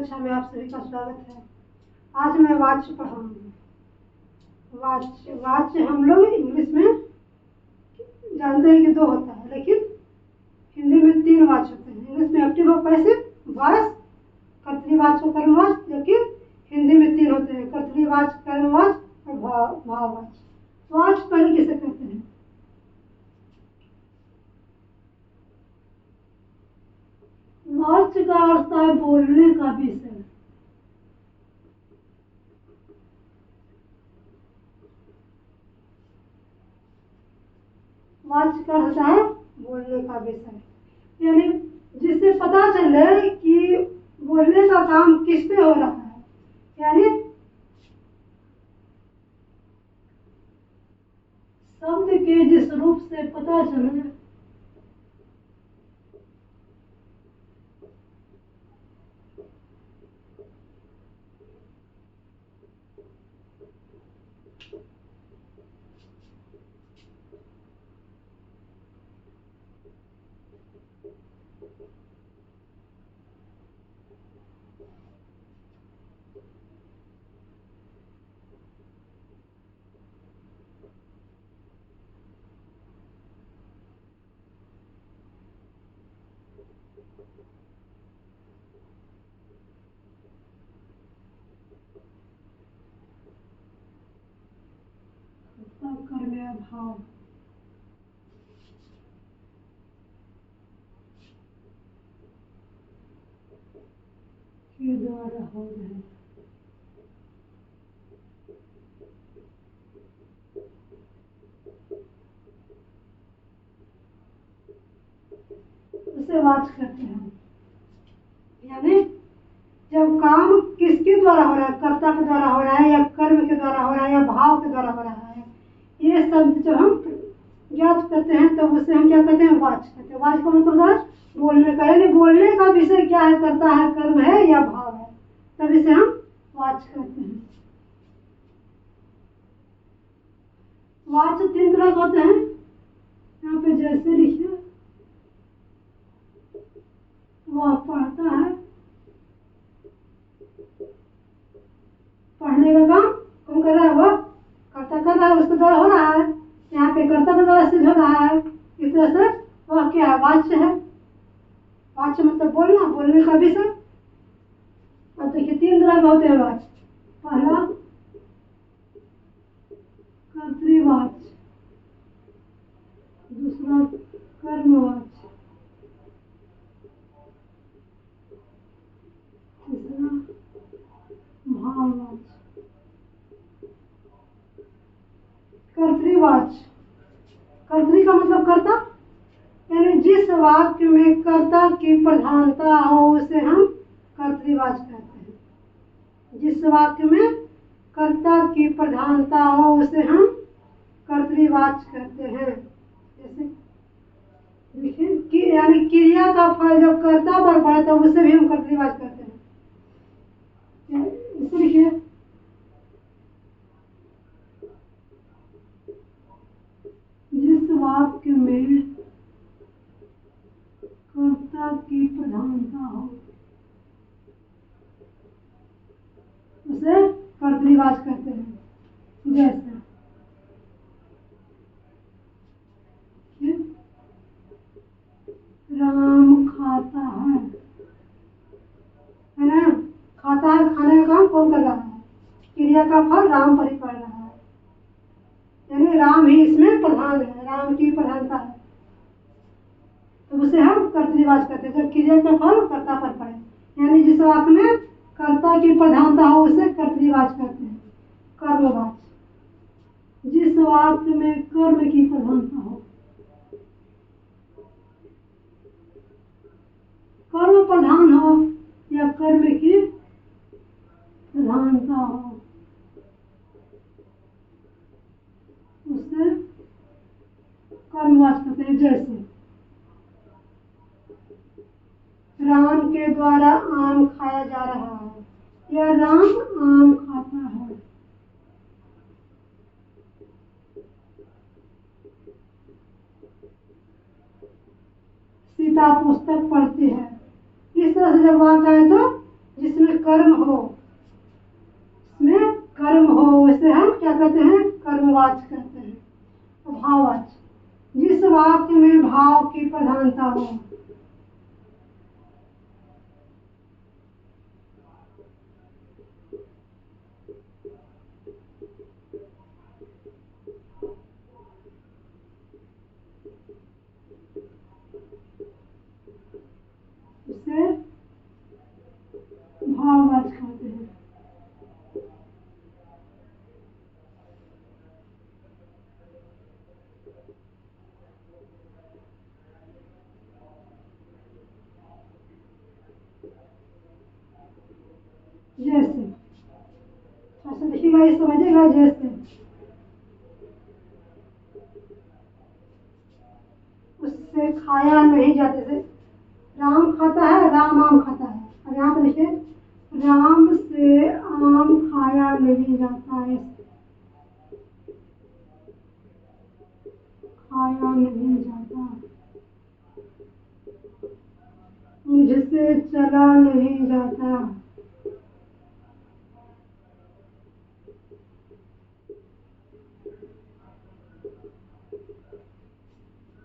कक्षा में आप सभी का स्वागत है। आज मैं वाच्य पढ़ाऊंगी। वाच्य हम लोग इंग्लिश में जानते हैं कि 2 होता है, लेकिन हिंदी में 3 वाच्य होते हैं। इंग्लिश में एक्टिव और पैसिव वॉइस, कर्तरीवाच्य और कर्मवाच्य, जबकि हिंदी में 3 होते हैं, कर्तरीवाच्य, कर्मवाच्य और भाववाच्य। वाच्य पहले किसे कहते हैं? वाच्य का अर्थ है बोलने का विषय। वाच्य का अर्थ है बोलने का विषय, यानी जिससे पता चले कि बोलने का काम किस पे हो रहा है, यानी शब्द के जिस रूप से पता चले कर्म भाव के द्वारा हो रहे हैं। उसे वाच्य कहते हैं, यानी जब काम किसके द्वारा हो रहा है, कर्ता के द्वारा हो रहा है या कर्म के द्वारा हो रहा है या भाव के द्वारा हो रहा है, ये शब्द जब हम ज्ञात करते हैं तब उसे हम क्या कहते हैं? वाच्य कहते हैं। वाच्य का मतलब है बोलने का, यानी बोलने का विषय क्या है, कर्ता है, कर्म है या भाव है, तब इसे हम वाच्य कहते हैं। वाच्य 3 तरह के होते हैं, यहाँ पे जैसे लिखिए, वह पढ़ता है, पढ़ने का काम कौन कर रहा है? वह कर्ता कर रहा है, उसके द्वारा हो रहा है। यहाँ पे कर्ता के द्वारा सिद्ध हो रहा है। इस तरह से वह क्या है? वाच्य है। वाच्य मतलब बोलना, बोलने का विषय। अब देखिए 3 तरह के होते हैं वाच्य। पहला कर्तृवाच्य, दूसरा कर्मवाच्य, तीसरा भाववाच्य। कर्तृवाच्य, कर्तृ का मतलब कर्ता, यानी जिस वाक्य में कर्ता की प्रधानता हो उसे हम कर्तृवाच्य कहते हैं। जिस वाक्य में कर्ता की प्रधानता हो उसे हम कर्तृवाच्य कहते हैं। जैसे देखिए, यानी क्रिया का फल जब कर्ता पर पड़े तो उसे भी हम कर्तृवाच्य कहते हैं। इसे लिखिए, जिस वाक्य में कर्ता की प्रधानता हो उसे कर्तृवाच्य कहते हैं। जैसे राम खाता है ना? खाता है, खाने का काम कौन कर रहा है? क्रिया का फल राम पर ही पड़ रहा है, यानी राम ही इसमें प्रधान है, राम की प्रधानता है, तो उसे हम कर्तृवाच्य कहते हैं। जब क्रिया का फल कर्ता पर पड़े, यानी जिस वाक्य में कर्ता की प्रधानता हो उसे कर्तृवाच्य कहते हैं। कर्मवाच्य, जिस वाक्य में कर्म की प्रधानता हो, कर्म प्रधान हो या कर्म की प्रधानता हो उसे कर्मवाच्य कहते हैं। जैसे राम के द्वारा आम खाया जा रहा है या राम आम खाता है। सीता पुस्तक पढ़ती है। इस तरह से जब वाक्य आए तो जिसमें कर्म हो, इसमें कर्म हो उसे हम क्या कहते हैं? कर्मवाच्य कहते हैं। तो भाववाच्य, जिस वाक्य में भाव की प्रधानता हो। उसे भाववाच्य कहते हैं। जैसे अच्छा देखिएगा, ये समझिएगा। जैसे उससे खाया नहीं जाता, जैसे राम खाता है, राम आम खाता है। और यहाँ पे देखिए, राम से आम खाया नहीं जाता है, खाया नहीं जाता। मुझसे चला नहीं जाता।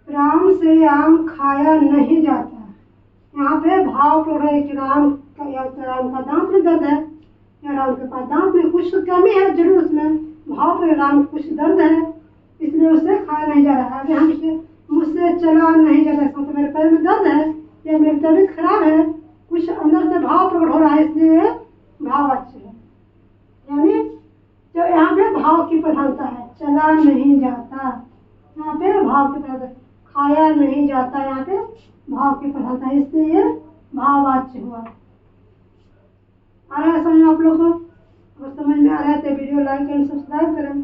राम से आम खाया नहीं जाता। यहाँ पे भाव पड़ रहा है कि राम का दांत में दर्द है, या राम के पास दांत में कुछ कमी है जरूर, उसमें भाव पे राम को कुछ दर्द है, इसलिए उसे खाया नहीं जा रहा है। अभी हम इसे मुझसे चला नहीं जाता, तो मेरे पैर में दर्द है या मेरी तबीयत खराब है, कुछ अंदर से भाव प्रकट हो रहा है, इसलिए भाववाच्य है। यानी जो यहाँ पे भाव की प्रधानता है, चला नहीं जाता, यहाँ पे भाव की प्रधानता, खाया नहीं जाता, यहाँ पे भाव की प्रधानता है, इसलिए भाववाच्य हुआ। आ रहा है समझ में आप लोग को? अगर समझ में आ रहा है तो वीडियो लाइक एंड सब्सक्राइब करें।